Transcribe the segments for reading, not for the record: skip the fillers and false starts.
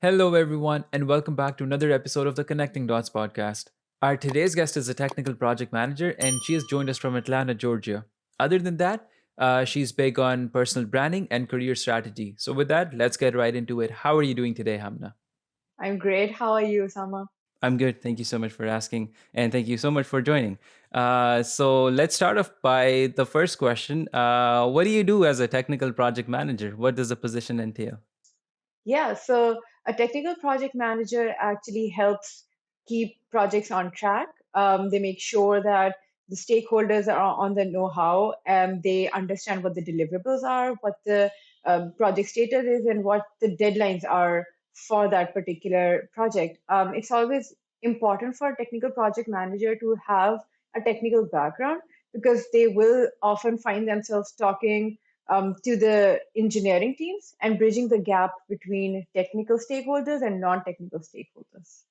Hello, everyone, and welcome back to another episode of the Connecting Dots podcast. Our today's guest is a technical project manager, and she has joined us from Atlanta, Georgia. Other than that, she's big on personal branding and career strategy. So, with that, let's get right into it. How are you doing today, Hamna? I'm great. How are you, Sama? I'm good. Thank you so much for asking, and thank you so much for joining. So, let's start off by the first question. What do you do as a technical project manager? What does the position entail? Yeah, so a technical project manager actually helps keep projects on track. They make sure that the stakeholders are on the know-how and they understand what the deliverables are, what the project status is, and what the deadlines are for that particular project. It's always important for a technical project manager to have a technical background because they will often find themselves talking to the engineering teams and bridging the gap between technical stakeholders and non-technical stakeholders.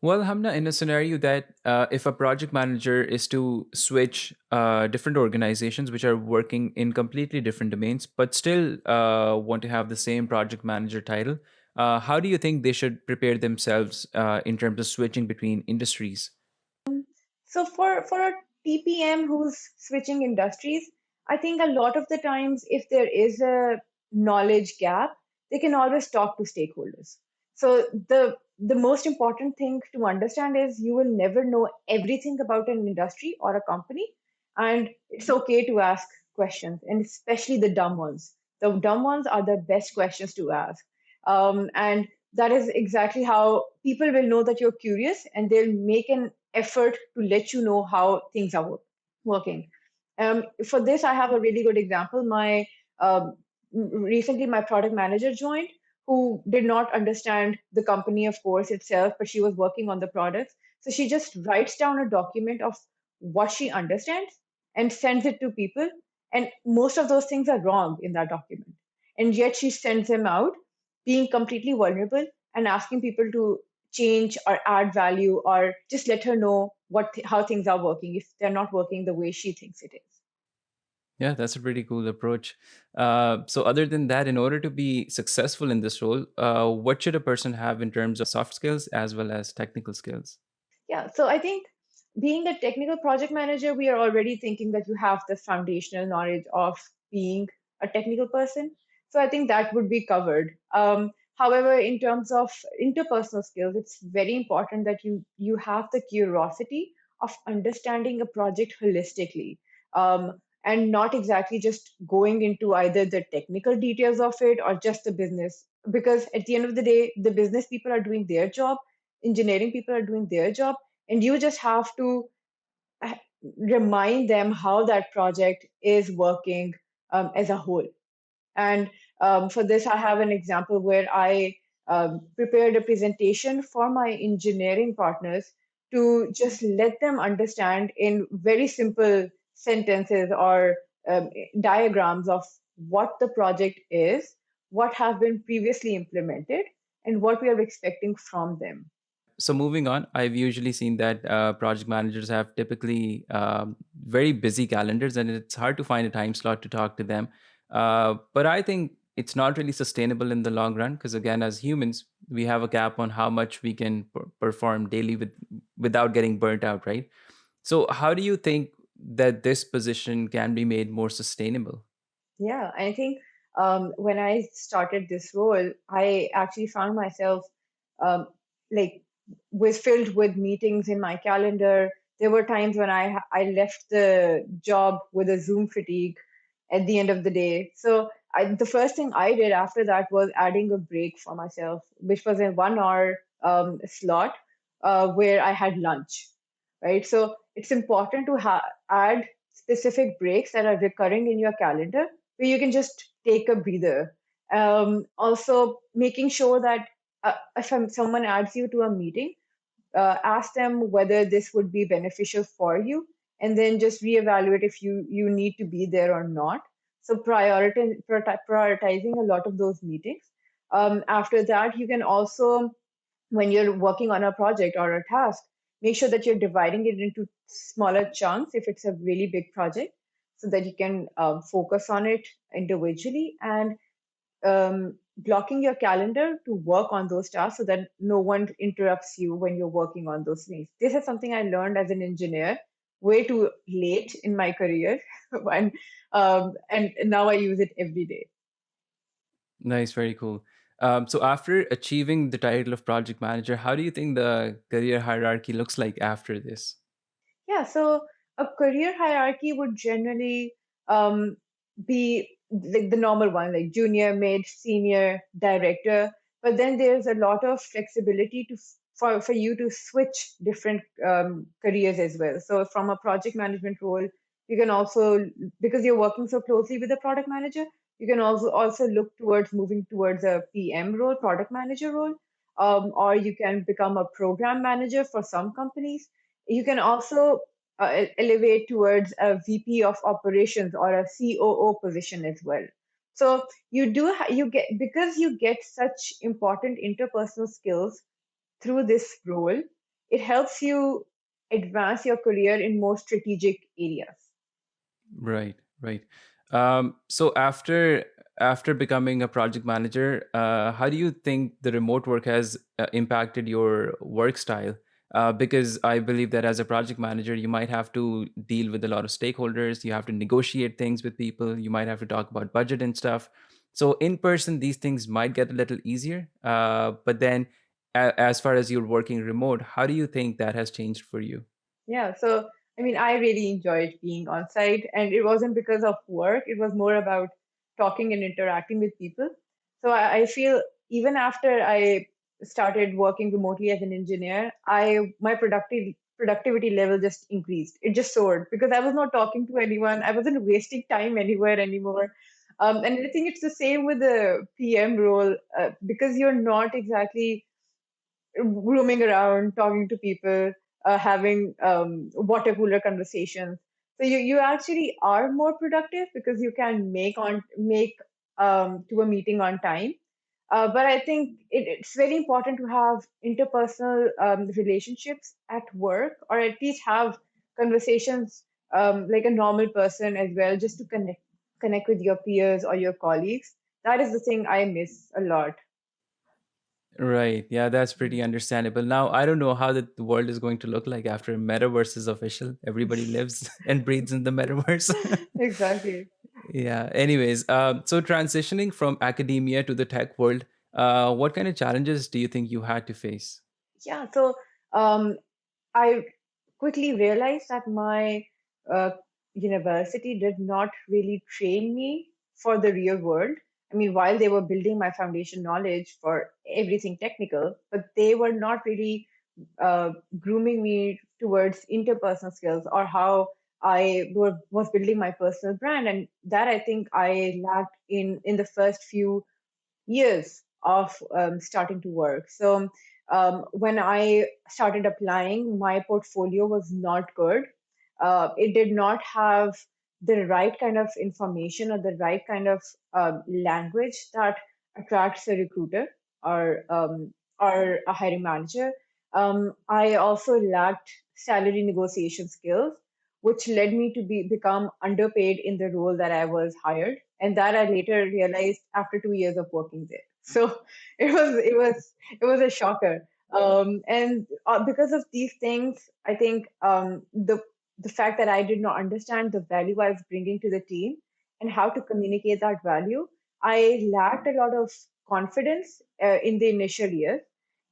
Well, Hamna, in a scenario that if a project manager is to switch different organizations which are working in completely different domains, but still want to have the same project manager title, how do you think they should prepare themselves in terms of switching between industries? So for a TPM who's switching industries, I think a lot of the times if there is a knowledge gap, they can always talk to stakeholders. So the most important thing to understand is you will never know everything about an industry or a company, and it's okay to ask questions, and especially the dumb ones. The dumb ones are the best questions to ask. And that is exactly how people will know that you're curious and they'll make an effort to let you know how things are working. For this, I have a really good example. Recently, my product manager joined, who did not understand the company, of course, itself, but she was working on the products. So she just writes down a document of what she understands and sends it to people. And most of those things are wrong in that document. And yet she sends them out, being completely vulnerable and asking people to change or add value or just let her know how things are working if they're not working the way she thinks it is. Yeah, that's a pretty cool approach. So, other than that, in order to be successful in this role, what should a person have in terms of soft skills as well as technical skills? Yeah, so I think being a technical project manager, we are already thinking that you have the foundational knowledge of being a technical person. So I think that would be covered. However, in terms of interpersonal skills, it's very important that you have the curiosity of understanding a project holistically, and not exactly just going into either the technical details of it or just the business. Because at the end of the day, the business people are doing their job, engineering people are doing their job, and you just have to uh, remind them how that project is working as a whole. And for this, I have an example where I prepared a presentation for my engineering partners to just let them understand in very simple sentences or diagrams of what the project is, what have been previously implemented, and what we are expecting from them. So moving on, I've usually seen that project managers have typically very busy calendars, and it's hard to find a time slot to talk to them. But I think it's not really sustainable in the long run because, again, as humans, we have a cap on how much we can perform daily without getting burnt out, right? So, how do you think that this position can be made more sustainable? Yeah, I think when I started this role, I actually found myself um, like was filled with meetings in my calendar. There were times when I left the job with a Zoom fatigue at the end of the day. So the first thing I did after that was adding a break for myself, which was a 1 hour slot where I had lunch, right? So it's important to add specific breaks that are recurring in your calendar where you can just take a breather. Also, making sure that if someone adds you to a meeting, ask them whether this would be beneficial for you, and then just reevaluate if you need to be there or not. So prioritizing a lot of those meetings. After that, you can also, when you're working on a project or a task, make sure that you're dividing it into smaller chunks if it's a really big project, so that you can focus on it individually. And blocking your calendar to work on those tasks so that no one interrupts you when you're working on those things. This is something I learned as an engineer way too late in my career, and now I use it every day. Nice, very cool. So after achieving the title of project manager, how do you think the career hierarchy looks like after this? Yeah, so a career hierarchy would generally um, be like the normal one, like junior, mid, senior, director. But then there's a lot of flexibility for you to switch different careers as well. So from a project management role, you can also, because you're working so closely with the product manager, you can also look towards moving towards a PM role, product manager role, or you can become a program manager for some companies. You can also elevate towards a VP of operations or a COO position as well. So you get, because you get such important interpersonal skills through this role, it helps you advance your career in more strategic areas. Right, right. So after becoming a project manager, how do you think the remote work has impacted your work style? Because I believe that as a project manager, you might have to deal with a lot of stakeholders. You have to negotiate things with people. You might have to talk about budget and stuff. So in person, these things might get a little easier. But then, as far as you're working remote, how do you think that has changed for you? Yeah, so I mean, I really enjoyed being on site, and it wasn't because of work, it was more about talking and interacting with people. So I feel even after I started working remotely as an engineer, my productivity level just increased. It just soared because I was not talking to anyone, I wasn't wasting time anywhere anymore. And I think it's the same with the PM role, because you're not exactly roaming around, talking to people, having water cooler conversations. So you actually are more productive because you can make to a meeting on time. But I think it's very important to have interpersonal relationships at work, or at least have conversations like a normal person as well, just to connect with your peers or your colleagues. That is the thing I miss a lot. Right. Yeah, that's pretty understandable. Now, I don't know how the world is going to look like after metaverse is official. Everybody lives and breathes in the metaverse. Exactly. Yeah. Anyways, so transitioning from academia to the tech world, what kind of challenges do you think you had to face? Yeah, so um, I quickly realized that my uh, university did not really train me for the real world. I mean, while they were building my foundation knowledge for everything technical, but they were not really grooming me towards interpersonal skills or how was building my personal brand. And that I think I lacked in the first few years of starting to work. So when I started applying, my portfolio was not good. It did not have the right kind of information or the right kind of language that attracts a recruiter or a hiring manager. I also lacked salary negotiation skills, which led me to become underpaid in the role that I was hired, and that I later realized after 2 years of working there. So it was a shocker. And because of these things, I think the fact that I did not understand the value I was bringing to the team and how to communicate that value, I lacked a lot of confidence in the initial years.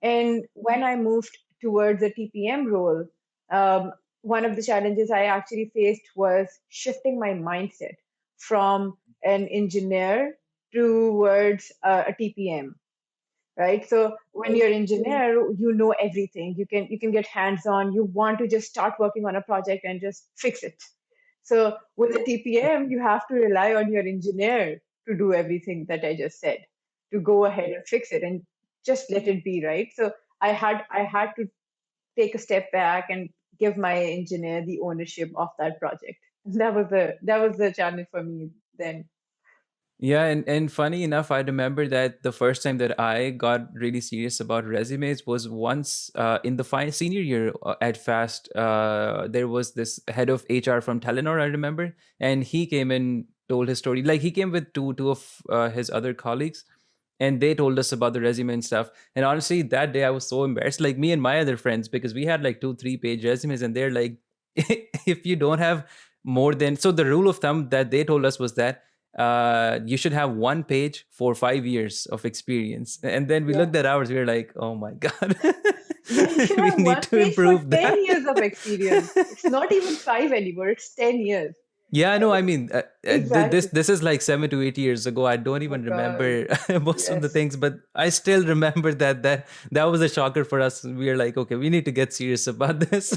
And when I moved towards the TPM role, um, one of the challenges I actually faced was shifting my mindset from an engineer towards a TPM, right? So when you're an engineer, you know everything. You can get hands on. You want to just start working on a project and just fix it. So with a TPM, you have to rely on your engineer to do everything that I just said, to go ahead and fix it and just let it be, right? So I had to take a step back and give my engineer the ownership of that project. That was the challenge for me then. Yeah, and funny enough, I remember that the first time that I got really serious about resumes was once in the senior year at Fast. There was this head of HR from Telenor, I remember, and he came and told his story. Like he came with two of his other colleagues, and they told us about the resume and stuff. And honestly, that day I was so embarrassed, like me and my other friends, because we had like 2 3 page resumes, and they're like, if you don't have more than, so the rule of thumb that they told us was that you should have 1 page for 5 years of experience. And then we Yeah. looked at ours, we were like, oh my god, Yeah, you should we have need one to page for improve 10 that. years of experience. It's not even 5 anymore, it's 10 years. Yeah, no, I mean, this Exactly. this is like 7 to 8 years ago. I don't Oh my even God. remember most of the Yes. things, but I still remember that was a shocker for us. We are like, okay, we need to get serious about this.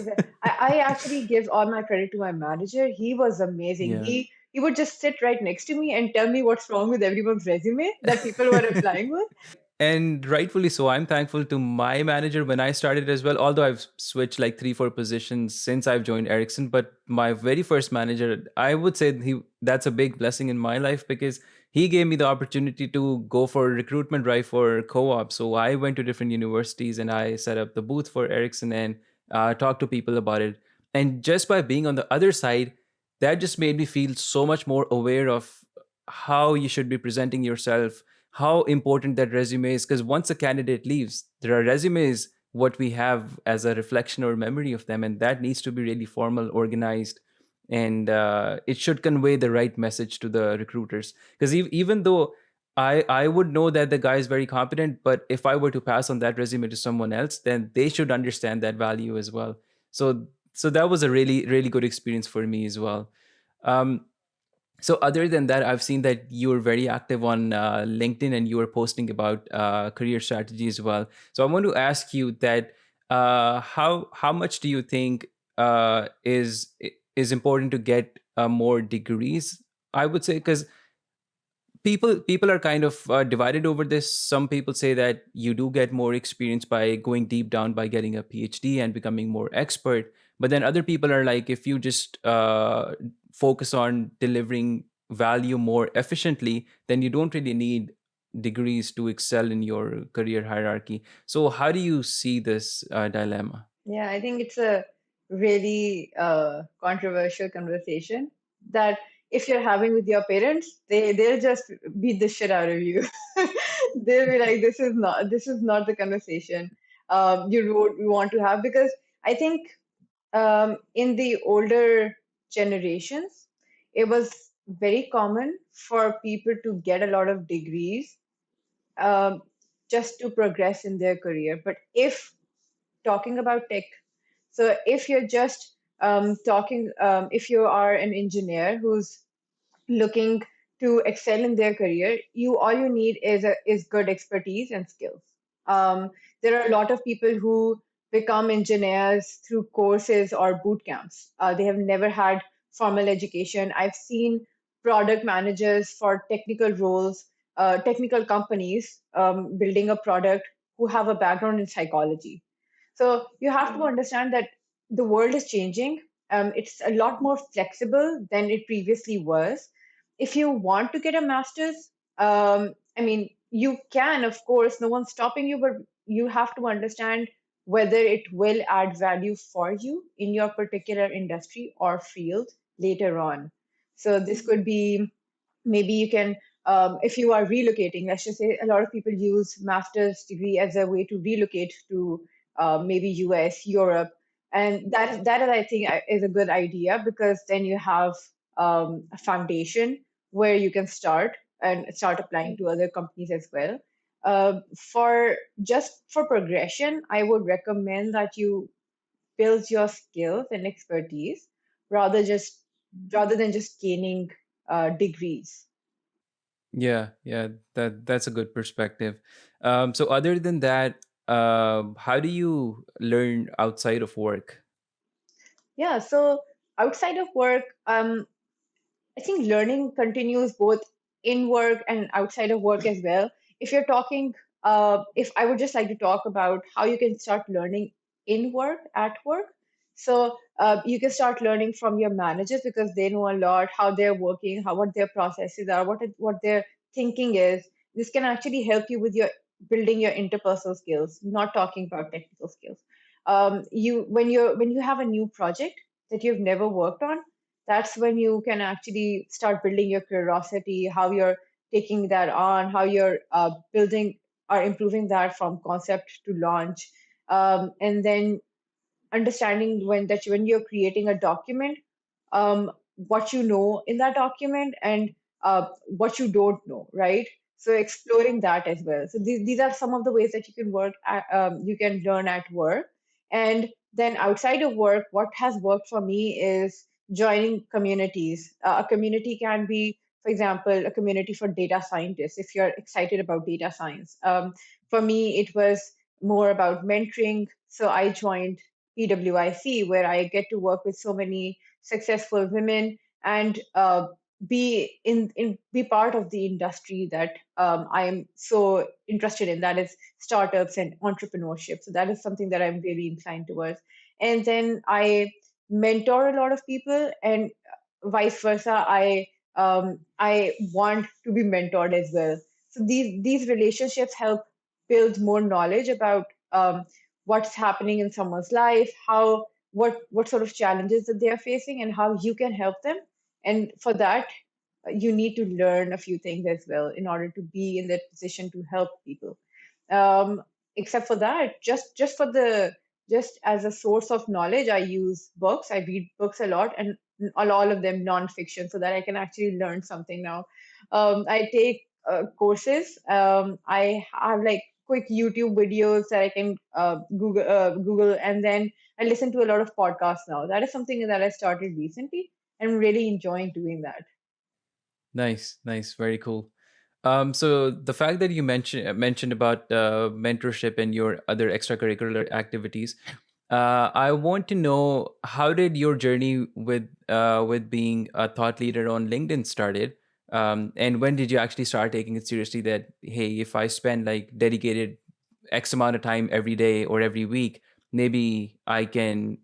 I actually give all my credit to my manager. He was amazing. Yeah. He would just sit right next to me and tell me what's wrong with everyone's resume that people were applying with. And rightfully so. I'm thankful to my manager when I started as well, although I've switched like 3 4 positions since I've joined Ericsson. But my very first manager, I would say he that's a big blessing in my life, because he gave me the opportunity to go for a recruitment drive for co-op. So I went to different universities and I set up the booth for Ericsson and talked to people about it. And just by being on the other side, that just made me feel so much more aware of how you should be presenting yourself, how important that resume is. Because once a candidate leaves, there are resumes what we have as a reflection or memory of them, and that needs to be really formal, organized, and it should convey the right message to the recruiters. Because even though I would know that the guy is very competent, but if I were to pass on that resume to someone else, then they should understand that value as well. So that was a really good experience for me as well. um, so other than that, I've seen that you were very active on LinkedIn, and you were posting about career strategy as well. So I want to ask you that how much do you think is important to get more degrees? I would say, because people are kind of divided over this. Some people say that you do get more experience by going deep down, by getting a PhD and becoming more expert. But then other people are like, if you just focus on delivering value more efficiently, then you don't really need degrees to excel in your career hierarchy. So how do you see this dilemma? Yeah, I think it's a really controversial conversation that if you're having with your parents, they'll just beat the shit out of you. They'll be like, this is not the conversation you want to have, because I think in the older generations, it was very common for people to get a lot of degrees um, just to progress in their career. But if talking about tech, so if you're just if you are an engineer who's looking to excel in their career, all you need is good expertise and skills. There are a lot of people who become engineers through courses or boot camps. They have never had formal education. I've seen product managers for technical roles, technical companies building a product who have a background in psychology. So you have to understand that the world is changing. It's a lot more flexible than it previously was. If you want to get a master's, I mean, you can, of course, no one's stopping you, but you have to understand whether it will add value for you in your particular industry or field later on. So this could be, maybe you can, if you are relocating, let's just say a lot of people use master's degree as a way to relocate to maybe US, Europe, and that I think is a good idea, because then you have a foundation where you can start and start applying to other companies as well. For just for progression, I would recommend that you build your skills and expertise rather just rather than just gaining degrees. Yeah, that's a good perspective. So other than that, how do you learn outside of work? Yeah, so outside of work, I think learning continues both in work and outside of work as well. If you're talking, if I would just like to talk about how you can start learning in work, at work. So you can start learning from your managers because they know a lot, how they're working, how what their processes are, what their thinking is. This can actually help you with your building your interpersonal skills. Not talking about technical skills. You when you have a new project that you've never worked on, that's when you can actually start building your curiosity, how you're taking that on, how you're building or improving that from concept to launch, and then understanding when you're creating a document, what you know in that document and what you don't know, right? So exploring that as well. So these are some of the ways that you can you can learn at work. And then outside of work, what has worked for me is joining communities. A community can be, for example, a community for data scientists if you're excited about data science. For me, it was more about mentoring. So I joined PWIC, where I get to work with so many successful women and be part of the industry that I am so interested in. That is startups and entrepreneurship. So that is something that I'm really inclined towards. And then I mentor a lot of people, and vice versa. I want to be mentored as well. So these relationships help build more knowledge about what's happening in someone's life, how what sort of challenges that they are facing, and how you can help them. And for that, you need to learn a few things as well in order to be in that position to help people. Um, Except for that, just as a source of knowledge, I use books. I read books a lot, and all of them non-fiction, so that I can actually learn something now. I take courses. I have like quick YouTube videos that I can Google, and then I listen to a lot of podcasts now. That is something that I started recently, and I'm really enjoying doing that. Nice, nice, very cool. So the fact that you mentioned about mentorship and your other extracurricular activities, I want to know, how did your journey with being a thought leader on LinkedIn started, and when did you actually start taking it seriously? That, hey, if I spend like dedicated X amount of time every day or every week, maybe I can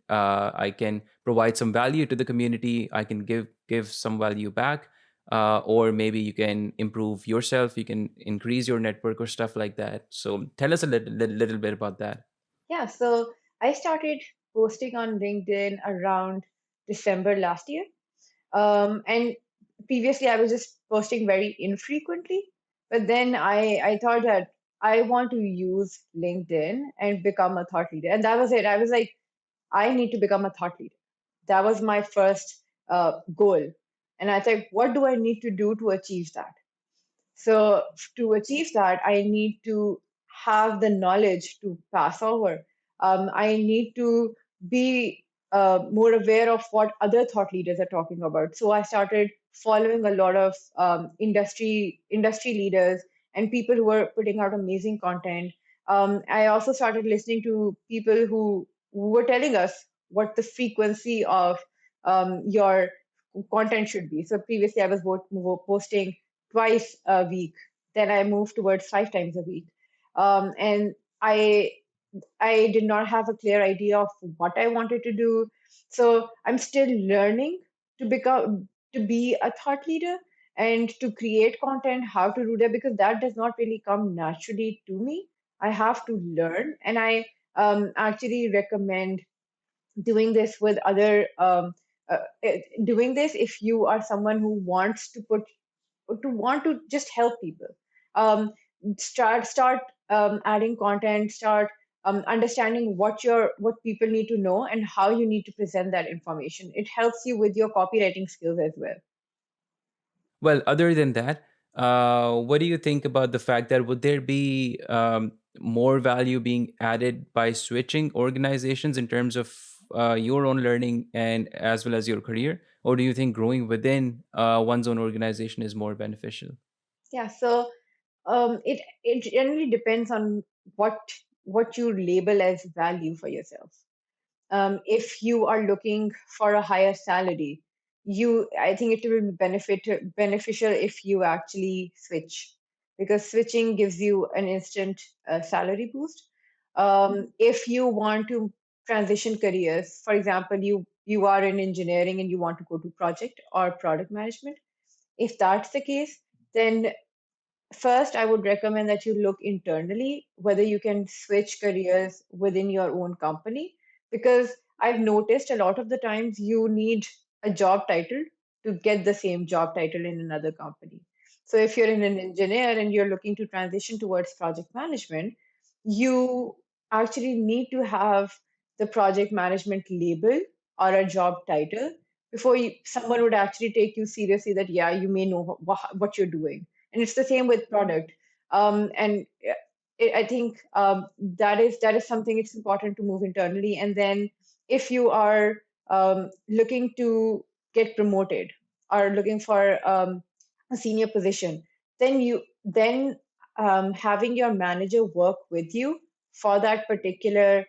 provide some value to the community. I can give some value back, or maybe you can improve yourself, you can increase your network or stuff like that. So tell us a little bit about that. Yeah, so I started posting on LinkedIn around December last year. And previously, I was just posting very infrequently. But then I thought that I want to use LinkedIn and become a thought leader. And that was it. I was like, I need to become a thought leader. That was my first goal. And I thought, what do I need to do to achieve that? So to achieve that, I need to have the knowledge to pass over. I need to be more aware of what other thought leaders are talking about. So I started following a lot of industry leaders and people who were putting out amazing content. I also started listening to people who were telling us what the frequency of your content should be. So previously, I was posting twice a week. Then I moved towards 5 times a week. And I did not have a clear idea of what I wanted to do. So I'm still learning to be a thought leader and to create content, how to do that, because that does not really come naturally to me. I have to learn, and I actually recommend doing this with other doing this if you are someone who wants to want to just help people. um, start adding content, start understanding what people need to know and how you need to present that information. It helps you with your copywriting skills as well. Well, other than that, what do you think about the fact that would there be more value being added by switching organizations in terms of your own learning and as well as your career, or do you think growing within one's own organization is more beneficial? Yeah, so it generally depends on what what you label as value for yourself. If you are looking for a higher salary, I think it will be beneficial if you actually switch, because switching gives you an instant salary boost. If you want to transition careers, for example, you are in engineering and you want to go to project or product management, if that's the case, then first, I would recommend that you look internally whether you can switch careers within your own company, because I've noticed a lot of the times you need a job title to get the same job title in another company. So if you're an engineer and you're looking to transition towards project management, you actually need to have the project management label or a job title before someone would actually take you seriously that, yeah, you may know what you're doing. And it's the same with product. And I think that is something it's important to move internally. And then if you are looking to get promoted or looking for a senior position, then having your manager work with you for that particular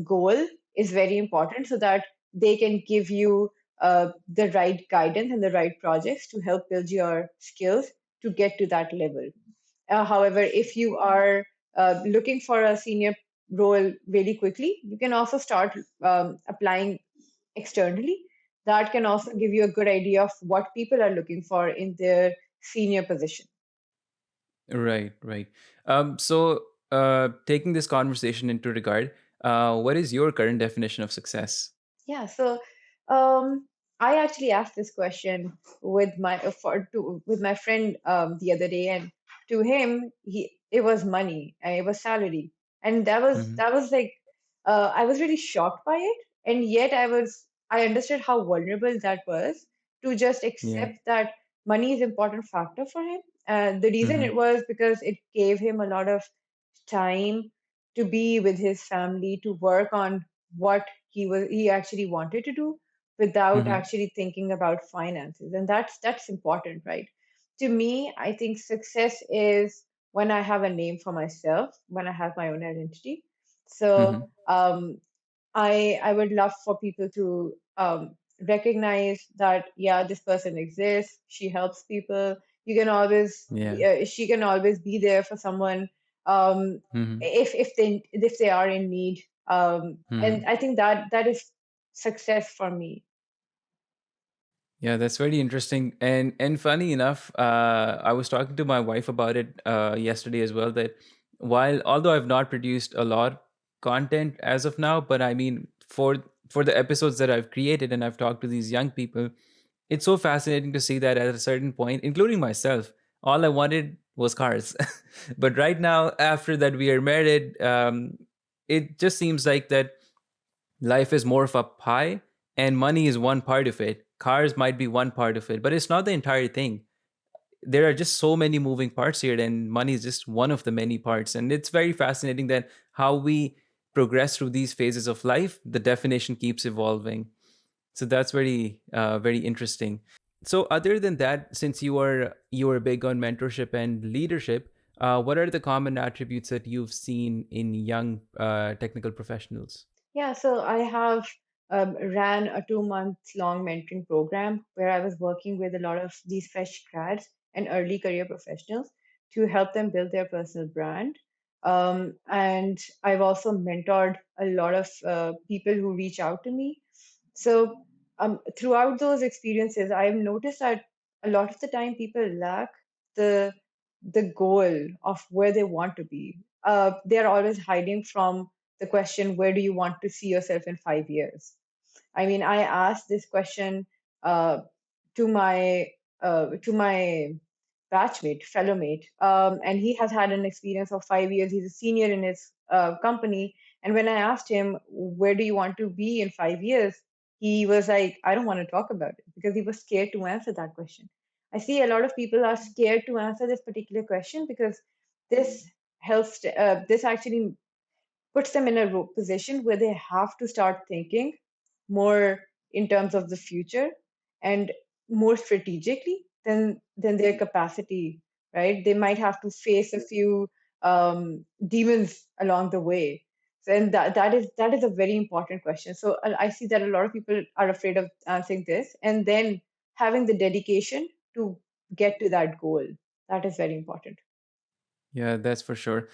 goal is very important, so that they can give you the right guidance and the right projects to help build your skills to get to that level. However, if you are looking for a senior role really quickly, you can also start applying externally. That can also give you a good idea of what people are looking for in their senior position. Right, right. So, taking this conversation into regard, what is your current definition of success? Yeah, so I actually asked this question with my friend the other day, and to him, it was money and it was salary, and Hmm. that was like I was really shocked by it, and yet I understood how vulnerable that was to just Yeah. accept that money is an important factor for him. The reason Hmm. it was because it gave him a lot of time to be with his family, to work on what he actually wanted to do without Hmm. actually thinking about finances. And that's important, right? To me, I think success is when I have a name for myself, when I have my own identity. So Hmm. I would love for people to recognize that, yeah, this person exists. She helps people. Yeah. She can always be there for someone Hmm. if they are in need. And Hmm. I think that is success for me. Yeah, that's very interesting. And funny enough, I was talking to my wife about it yesterday as well. That while although I've not produced a lot content as of now, but I mean for the episodes that I've created and I've talked to these young people, it's so fascinating to see that at a certain point, including myself, all I wanted was cars. But right now, after that we are married, it just seems like that life is more of a pie and money is one part of it. Cars might be one part of it, but it's not the entire thing. There are just so many moving parts here, and money is just one of the many parts. And it's very fascinating that how we progress through these phases of life, the definition keeps evolving. So that's very interesting. So other than that, since you are big on mentorship and leadership, what are the common attributes that you've seen in young technical professionals? Yeah, so I have ran a 2 month long mentoring program where I was working with a lot of these fresh grads and early career professionals to help them build their personal brand. And I've also mentored a lot of people who reach out to me. So throughout those experiences, I've noticed that a lot of the time people lack the the goal of where they want to be. They're always hiding from the question, where do you want to see yourself in 5 years? I mean, I asked this question uh, to my batchmate, fellow mate, and he has had an experience of 5 years. He's a senior in his company, and when I asked him, "Where do you want to be in 5 years?" he was like, "I don't want to talk about it," because he was scared to answer that question. I see a lot of people are scared to answer this particular question because this this actually puts them in a position where they have to start thinking more in terms of the future and more strategically than their capacity, right? They might have to face a few demons along the way. So, and that is a very important question. So I see that a lot of people are afraid of answering this, and then having the dedication to get to that goal. That is very important. Yeah, that's for sure.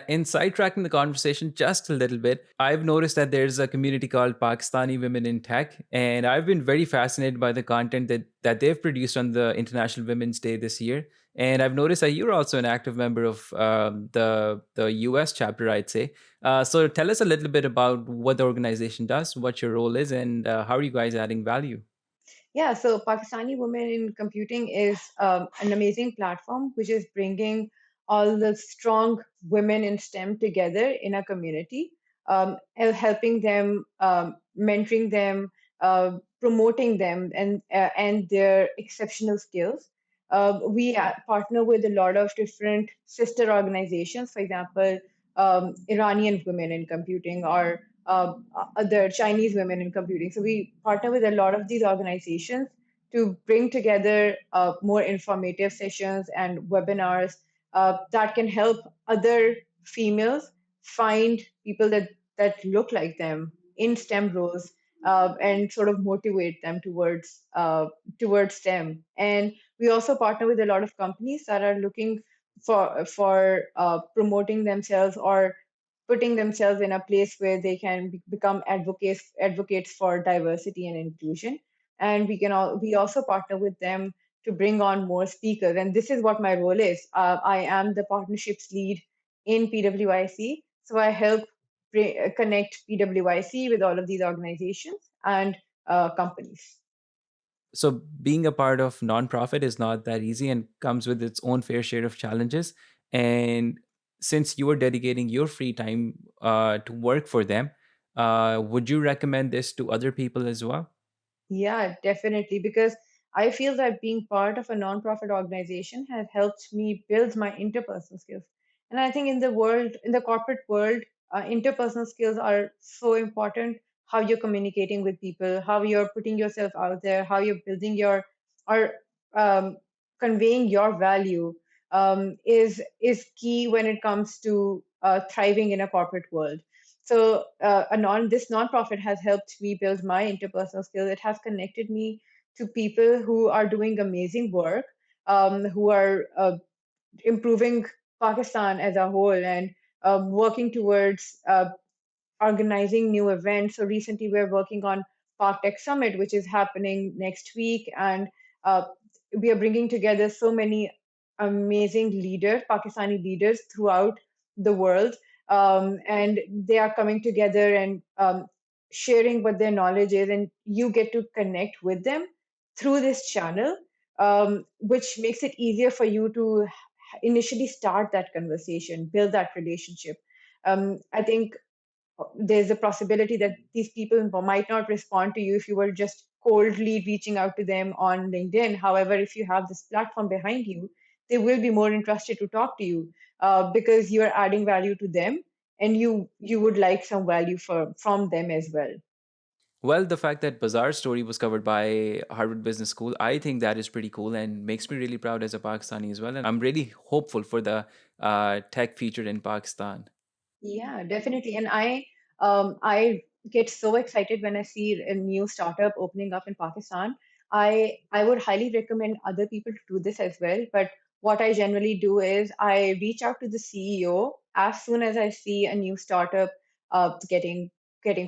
In sidetracking the conversation just a little bit, I've noticed that there's a community called Pakistani Women in Tech, and I've been very fascinated by the content that they've produced on the International Women's Day this year. And I've noticed that you're also an active member of the US chapter, I'd say. So tell us a little bit about what the organization does, what your role is, and how are you guys adding value? Yeah, so Pakistani Women in Computing is an amazing platform which is bringing all the strong women in STEM together in a community, helping them, mentoring them, promoting them, and their exceptional skills. We partner with a lot of different sister organizations, for example, Iranian Women in Computing or other Chinese women in computing. So we partner with a lot of these organizations to bring together more informative sessions and webinars that can help other females find people that look like them in STEM roles and sort of motivate them towards STEM. And we also partner with a lot of companies that are looking for promoting themselves or putting themselves in a place where they can become advocates for diversity and inclusion. And we also partner with them to bring on more speakers. And this is what my role is. I am the partnerships lead in PWIC, so I help connect PWIC with all of these organizations and companies. So being a part of nonprofit is not that easy and comes with its own fair share of challenges. And since you are dedicating your free time to work for them, would you recommend this to other people as well? Yeah, definitely. Because I feel that being part of a nonprofit organization has helped me build my interpersonal skills. And I think in the corporate world, interpersonal skills are so important. How you're communicating with people, how you're putting yourself out there, how you're building or um, conveying your value is key when it comes to thriving in a corporate world. So this nonprofit has helped me build my interpersonal skills. It has connected me to people who are doing amazing work, who are improving Pakistan as a whole and working towards organizing new events. So recently, we're working on Park Tech Summit, which is happening next week, and uh, we are bringing together so many amazing leaders, Pakistani leaders throughout the world, and they are coming together and sharing what their knowledge is, and you get to connect with them through this channel, which makes it easier for you to initially start that conversation, build that relationship. I think there's a possibility that these people might not respond to you if you were just coldly reaching out to them on LinkedIn. However, if you have this platform behind you, they will be more interested to talk to you because you're adding value to them, and you would like some value from them as well. Well, the fact that Bazaar's story was covered by Harvard Business School, I think that is pretty cool and makes me really proud as a Pakistani as well. And I'm really hopeful for the tech future in Pakistan. Yeah, definitely. And I get so excited when I see a new startup opening up in Pakistan. I would highly recommend other people to do this as well. But what I generally do is I reach out to the CEO as soon as I see a new startup getting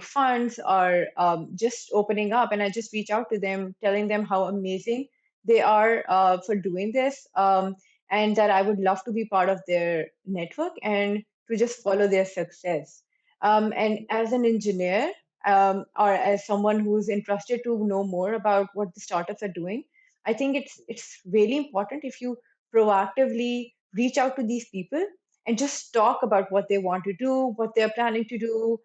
funds or just opening up, and I just reach out to them, telling them how amazing they are for doing this, and that I would love to be part of their network and to just follow their success. And as an engineer or as someone who's interested to know more about what the startups are doing, I think it's really important if you proactively reach out to these people and just talk about what they want to do, what they're planning to do,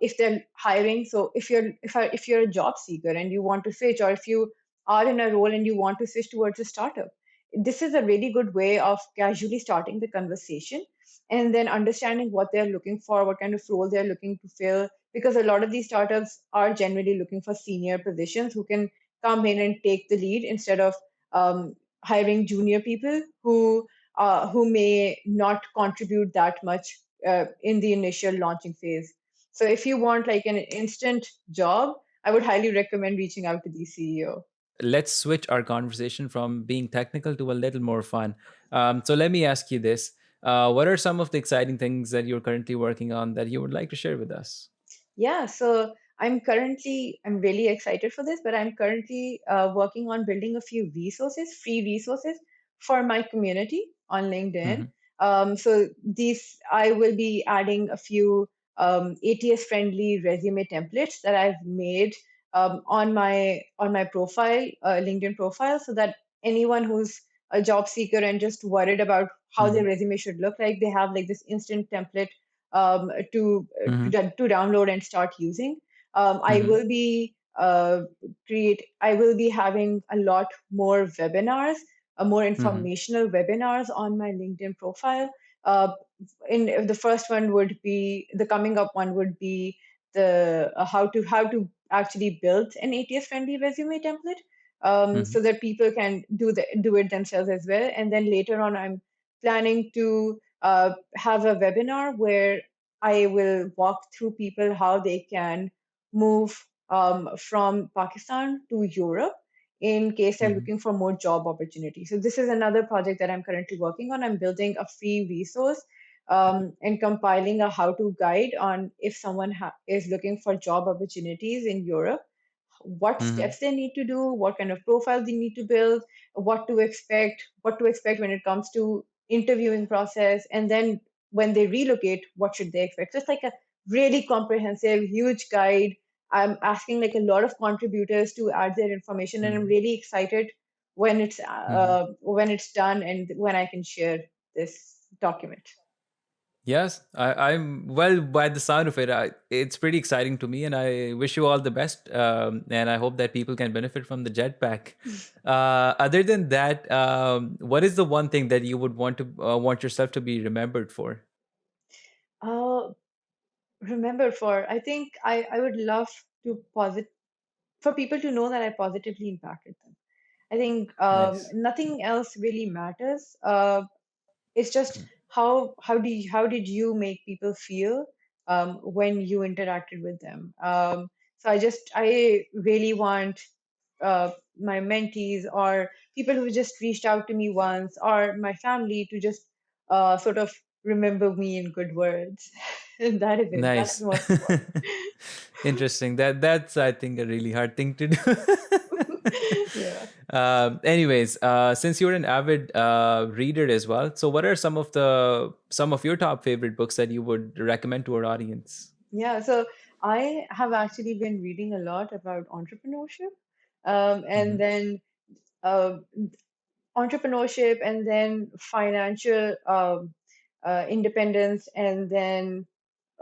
if they're hiring. So if you're a job seeker and you want to switch, or if you are in a role and you want to switch towards a startup, this is a really good way of casually starting the conversation and then understanding what they're looking for, what kind of role they're looking to fill. Because a lot of these startups are generally looking for senior positions who can come in and take the lead instead of hiring junior people who may not contribute that much in the initial launching phase. So if you want like an instant job, I would highly recommend reaching out to the CEO. Let's switch our conversation from being technical to a little more fun. So let me ask you this. What are some of the exciting things that you're currently working on that you would like to share with us? Yeah, so I'm really excited for this, but I'm currently working on building a few resources, free resources for my community on LinkedIn. Mhm. So I will be adding a few ATS friendly resume templates that I've made on my profile, LinkedIn profile, so that anyone who's a job seeker and just worried about how their Mhm. resume should look like, they have like this instant template Mhm. to download and start using. I Mhm. will be I will be having a lot more webinars, more Mhm. informational webinars on my LinkedIn profile. Uh, in the first one would be the coming up one would be the how to actually build an ATS friendly resume template, Mhm. so that people can do it themselves as well. And then later on, I'm planning to have a webinar where I will walk through people how they can move from Pakistan to Europe in case they're Mhm. looking for more job opportunities. So this is another project that I'm currently working on. I'm building a free resource and compiling a how-to guide on if someone is looking for job opportunities in Europe, what Mhm. steps they need to do, what kind of profile they need to build, what to expect when it comes to interviewing process, and then when they relocate, what should they expect. So it's like a really comprehensive, huge guide. I'm asking like a lot of contributors to add their information, and I'm Mhm. really excited Mhm. when it's done and when I can share this document. Yes, I'm well. By the sound of it, it's pretty exciting to me, and I wish you all the best. And I hope that people can benefit from the jetpack. Other than that, what is the one thing that you would want yourself to be remembered for? Uh, Remember, for I think I would love to for people to know that I positively impacted them. I think Nice. nothing else really matters. It's just how did you make people feel when you interacted with them. So I really want my mentees or people who just reached out to me once or my family to just sort of remember me in good words. And that is it. That's Nice. most important. Interesting. That's I think a really hard thing to do. Yeah. Anyways, since you're an avid reader as well, so what are some of your top favorite books that you would recommend to our audience? Yeah, so I have actually been reading a lot about entrepreneurship, and Hmm. then uh, entrepreneurship, and then financial independence, and then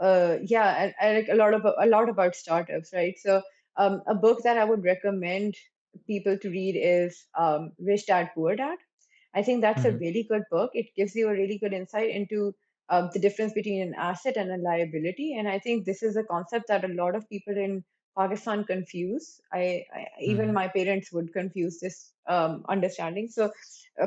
yeah, I like a lot about startups, right? So a book that I would recommend people to read is Rich Dad Poor Dad. I think that's a Hmm. really good book. It gives you a really good insight into the difference between an asset and a liability. And I think this is a concept that a lot of people in Pakistan confuse. Even Hmm. my parents would confuse this understanding. So,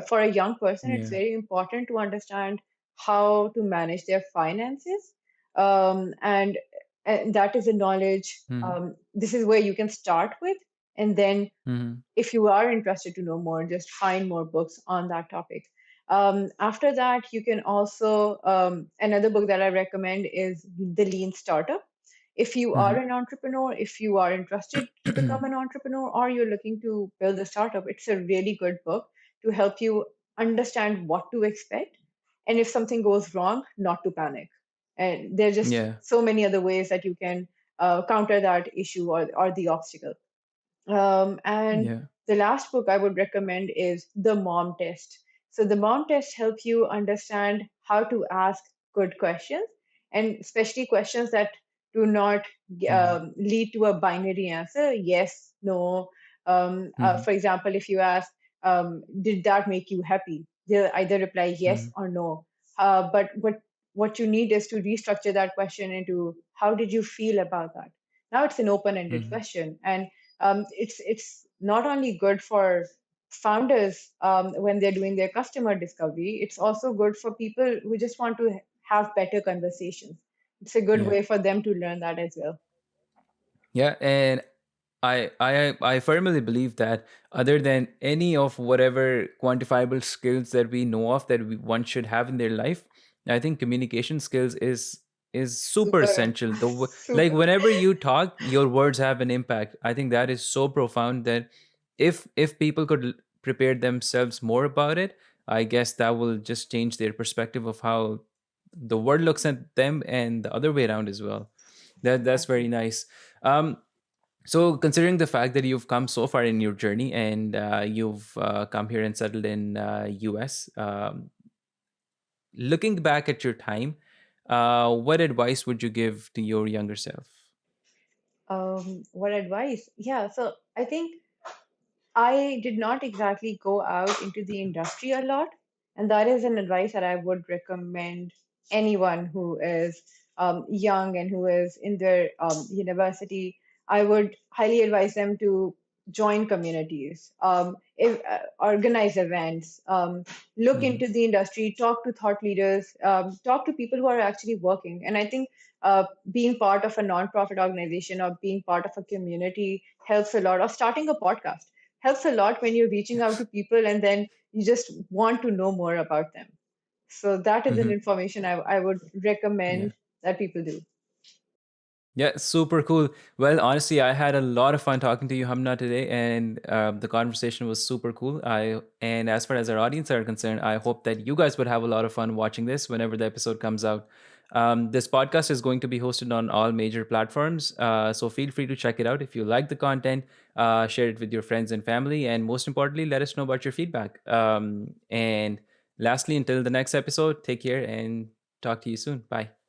for a young person, it's Yeah. very important to understand how to manage their finances, and that is a knowledge. Hmm. This is where you can start with, and then Hmm. if you are interested to know more, just find more books on that topic. After that, you can also, another book that I recommend is The Lean Startup. If you are an entrepreneur, if you are interested to become Hmm. an entrepreneur, or you're looking to build a startup, it's a really good book to help you understand what to expect. And if something goes wrong, not to panic. And there are just Yeah. so many other ways that you can counter that issue or the obstacle. And Yeah. the last book I would recommend is The Mom Test. So the Mom Test helps you understand how to ask good questions, and especially questions that do not Hmm. lead to a binary answer, yes, no. Hmm. For example, if you ask, "Did that make you happy?" They'll either reply yes Hmm. or no. But what you need is to restructure that question into, "How did you feel about that?" Now it's an open-ended Hmm. question, and it's not only good for founders when they're doing their customer discovery. It's also good for people who just want to have better conversations. It's a good Yeah. way for them to learn that as well. Yeah, and I firmly believe that other than any of whatever quantifiable skills that we know of that one should have in their life, I think communication skills is super Super, essential. Like super. whenever you talk, your words have an impact. I think that is so profound that if people could prepare themselves more about it, I guess that will just change their perspective of how the world looks at them and the other way around as well. That's very Exactly. nice. Um, So, considering the fact that you've come so far in your journey and you've come here and settled in US, looking back at your time, what advice would you give to your younger self? What advice? Yeah, so I think I did not exactly go out into the industry a lot, and that is an advice that I would recommend anyone who is young and who is in their university. I would highly advise them to join communities, organize events, look Hmm. into the industry, talk to thought leaders, talk to people who are actually working. And I think being part of a nonprofit organization or being part of a community helps a lot, or starting a podcast helps a lot when you're reaching out to people and then you just want to know more about them. So that is an Hmm. information I would Yeah. recommend that people do. Yeah, super cool. Well, honestly, I had a lot of fun talking to you, Hamna, today, and the conversation was super cool. And as far as our audience are concerned, I hope that you guys would have a lot of fun watching this whenever the episode comes out. This podcast is going to be hosted on all major platforms, so feel free to check it out. If you like the content, share it with your friends and family, and most importantly, let us know about your feedback. And lastly, until the next episode, take care and talk to you soon. Bye.